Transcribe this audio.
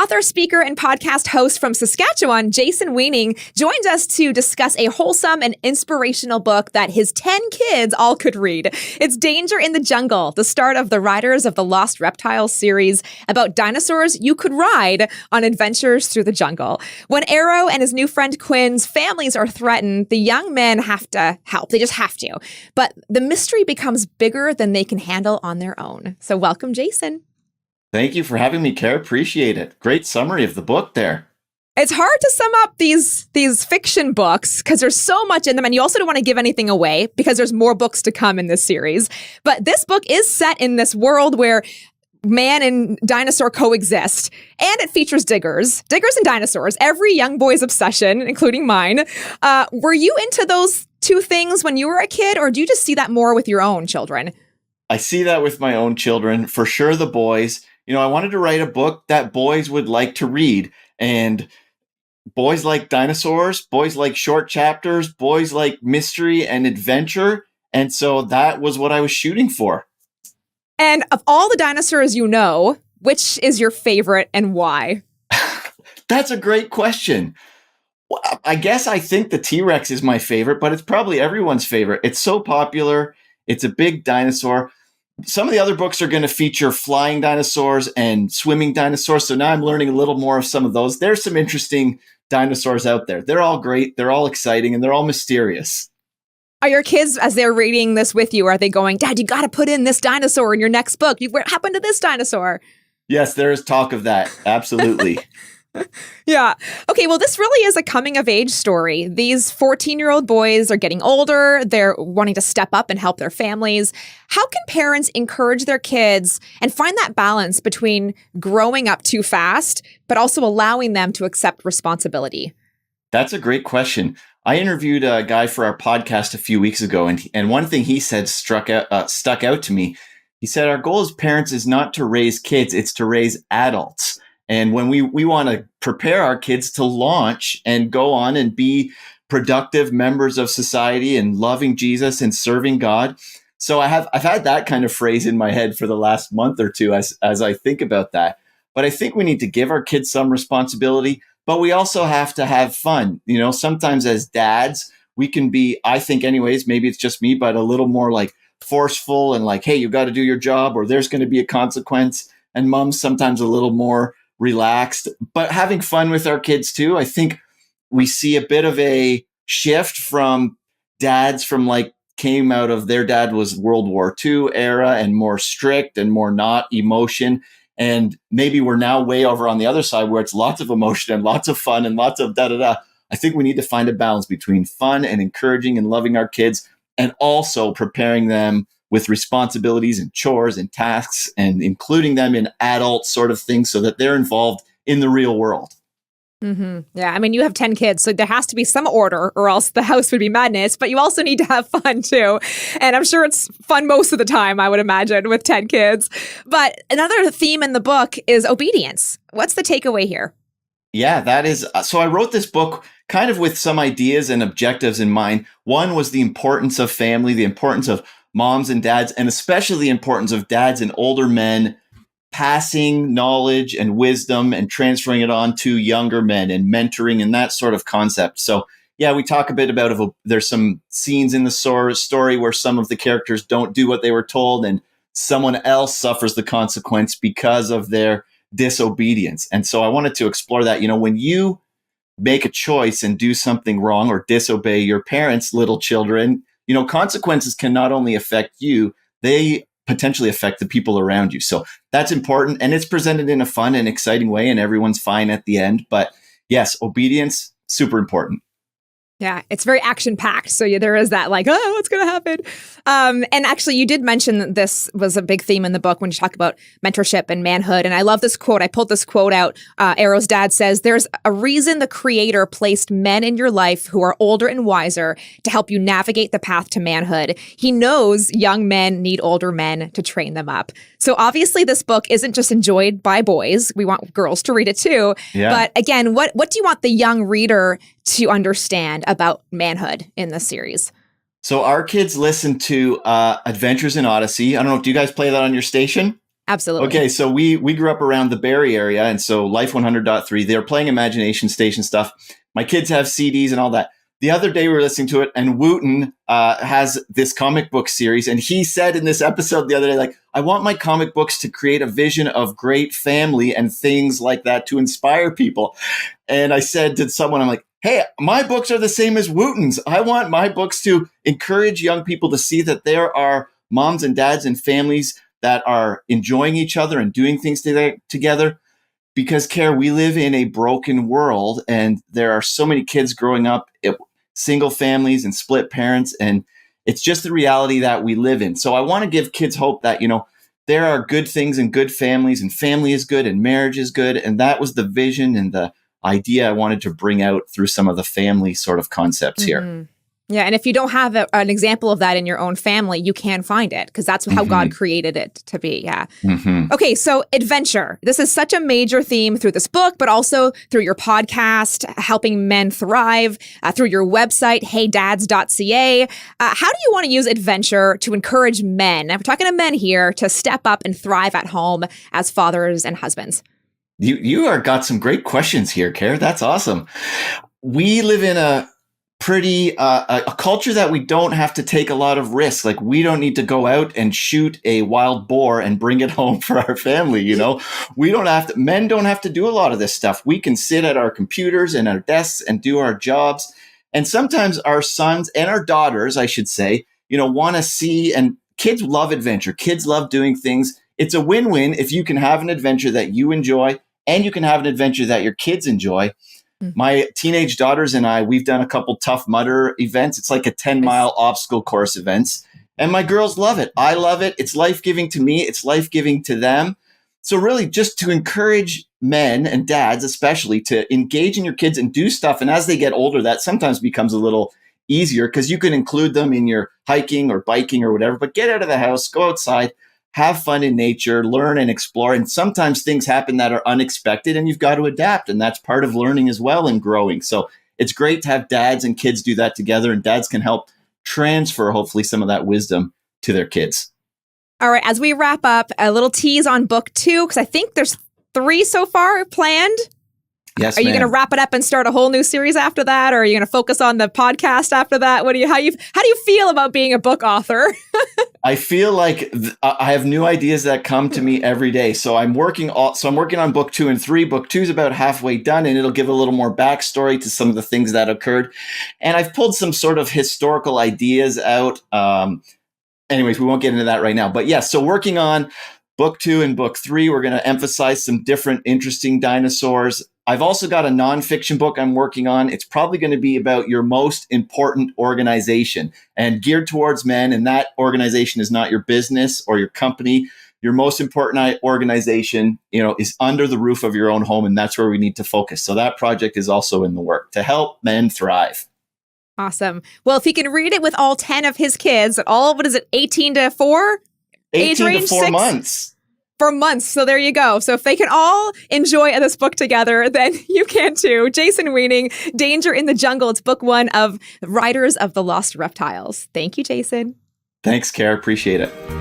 Author, speaker, and podcast host from Saskatchewan, Jason Weaning, joins us to discuss a wholesome and inspirational book that his 10 kids all could read. It's Danger in the Jungle, the start of the Riders of the Lost Reptiles series about dinosaurs you could ride on adventures through the jungle. When Arrow and his new friend Quinn's families are threatened, the young men have to help. They just have to. But the mystery becomes bigger than they can handle on their own. So welcome, Jason. Thank you for having me, Kara. Appreciate it. Great summary of the book there. It's hard to sum up these fiction books because there's so much in them, and you also don't want to give anything away because there's more books to come in this series. But this book is set in this world where man and dinosaur coexist, and it features diggers and dinosaurs, every young boy's obsession, including mine. Were you into those two things when you were a kid, or do you just see that more with your own children? I see that with my own children, for sure the boys. You know, I wanted to write a book that boys would like to read, and boys like dinosaurs, boys like short chapters, boys like mystery and adventure, and so that was what I was shooting for. And of all the dinosaurs you know, which is your favorite and why? That's a great question. Well, I guess I think the T-Rex is my favorite, but it's probably everyone's favorite. It's so popular. It's a big dinosaur. Some of the other books are going to feature flying dinosaurs and swimming dinosaurs. So now I'm learning a little more of some of those. There's some interesting dinosaurs out there. They're all great. They're all exciting, and they're all mysterious. Are your kids, as they're reading this with you, are they going, Dad, you got to put in this dinosaur in your next book? What happened to this dinosaur? Yes, there is talk of that. Absolutely. Yeah. Okay, well, this really is a coming-of-age story. These 14-year-old boys are getting older. They're wanting to step up and help their families. How can parents encourage their kids and find that balance between growing up too fast, but also allowing them to accept responsibility? That's a great question. I interviewed a guy for our podcast a few weeks ago, and one thing he said stuck out to me. He said, our goal as parents is not to raise kids, it's to raise adults. And when we want to prepare our kids to launch and go on and be productive members of society and loving Jesus and serving God. So I've had that kind of phrase in my head for the last month or two as I think about that. But I think we need to give our kids some responsibility, but we also have to have fun. You know, sometimes as dads, we can be, I think anyways, maybe it's just me, but a little more like forceful and like, hey, you got to do your job or there's going to be a consequence. And moms sometimes a little more relaxed, but having fun with our kids too. I think we see a bit of a shift from dads from like came out of their dad was World War II era and more strict and more not emotion. And maybe we're now way over on the other side where it's lots of emotion and lots of fun and lots of da-da-da. I think we need to find a balance between fun and encouraging and loving our kids and also preparing them with responsibilities and chores and tasks and including them in adult sort of things so that they're involved in the real world. Mm-hmm. Yeah, I mean, you have 10 kids, so there has to be some order or else the house would be madness, but you also need to have fun too. And I'm sure it's fun most of the time, I would imagine, with 10 kids. But another theme in the book is obedience. What's the takeaway here? Yeah, that is. So I wrote this book kind of with some ideas and objectives in mind. One was the importance of family, the importance of moms and dads, and especially the importance of dads and older men passing knowledge and wisdom and transferring it on to younger men and mentoring and that sort of concept. So yeah, we talk a bit about there's some scenes in the story where some of the characters don't do what they were told and someone else suffers the consequence because of their disobedience. And so I wanted to explore that. You know, when you make a choice and do something wrong or disobey your parents, little children, you know, consequences can not only affect you, they potentially affect the people around you. So that's important. And it's presented in a fun and exciting way and everyone's fine at the end. But yes, obedience, super important. Yeah, it's very action-packed. So there is that like, oh, what's going to happen? And actually, you did mention that this was a big theme in the book when you talk about mentorship and manhood. And I love this quote. I pulled this quote out. Arrow's dad says, there's a reason the creator placed men in your life who are older and wiser to help you navigate the path to manhood. He knows young men need older men to train them up. So obviously, this book isn't just enjoyed by boys. We want girls to read it too. Yeah. But again, what do you want the young reader to understand about manhood in this series? So our kids listen to Adventures in Odyssey. I don't know, do you guys play that on your station? Absolutely. Okay, so we grew up around the Barrie area, and so Life 100.3, they're playing Imagination Station stuff. My kids have CDs and all that. The other day we were listening to it, and Wooten has this comic book series, and he said in this episode the other day, like, I want my comic books to create a vision of great family and things like that to inspire people. And I said to someone, I'm like, hey, my books are the same as Wooten's. I want my books to encourage young people to see that there are moms and dads and families that are enjoying each other and doing things together. Because, Care, we live in a broken world, and there are so many kids growing up, single families and split parents, and it's just the reality that we live in. So I want to give kids hope that, there are good things and good families, and family is good and marriage is good. And that was the vision and the idea I wanted to bring out through some of the family sort of concepts here. Yeah, and if you don't have an example of that in your own family, you can find it because that's how God created it to be. Yeah. Okay, so adventure. This is such a major theme through this book, but also through your podcast, Helping Men Thrive, through your website, heydads.ca. How do you want to use adventure to encourage men, and we're talking to men here, to step up and thrive at home as fathers and husbands? You are got some great questions here, Care. That's awesome. We live in a culture that we don't have to take a lot of risks. Like, we don't need to go out and shoot a wild boar and bring it home for our family. Men don't have to do a lot of this stuff. We can sit at our computers and our desks and do our jobs. And sometimes our sons and our daughters, I should say, want to see, and kids love adventure. Kids love doing things. It's a win-win if you can have an adventure that you enjoy and you can have an adventure that your kids enjoy. My teenage daughters and I, we've done a couple Tough Mudder events. It's like a 10-mile obstacle course events. And my girls love it. I love it. It's life-giving to me. It's life-giving to them. So really just to encourage men and dads especially to engage in your kids and do stuff. And as they get older, that sometimes becomes a little easier because you can include them in your hiking or biking or whatever. But get out of the house, go outside, have fun in nature, learn and explore. And sometimes things happen that are unexpected and you've got to adapt. And that's part of learning as well and growing. So it's great to have dads and kids do that together, and dads can help transfer hopefully some of that wisdom to their kids. All right. As we wrap up, a little tease on book 2, because I think there's 3 so far planned. Yes, Are you going to wrap it up and start a whole new series after that? Or are you going to focus on the podcast after that? How do you feel about being a book author? I feel like I have new ideas that come to me every day. So I'm working on book 2 and 3. Book 2 is about halfway done, and it'll give a little more backstory to some of the things that occurred. And I've pulled some sort of historical ideas out. Anyways, we won't get into that right now. But yes, so working on book 2 and book 3, we're going to emphasize some different interesting dinosaurs. I've also got a nonfiction book I'm working on. It's probably going to be about your most important organization and geared towards men. And that organization is not your business or your company. Your most important organization, is under the roof of your own home. And that's where we need to focus. So that project is also in the work to help men thrive. Awesome. Well, if he can read it with all 10 of his kids, 18 to 4? 18 to 4 months. For months. So there you go. So if they can all enjoy this book together, then you can too. Jason Weening, Danger in the Jungle. It's book 1 of Riders of the Lost Reptiles. Thank you, Jason. Thanks, Cara. Appreciate it.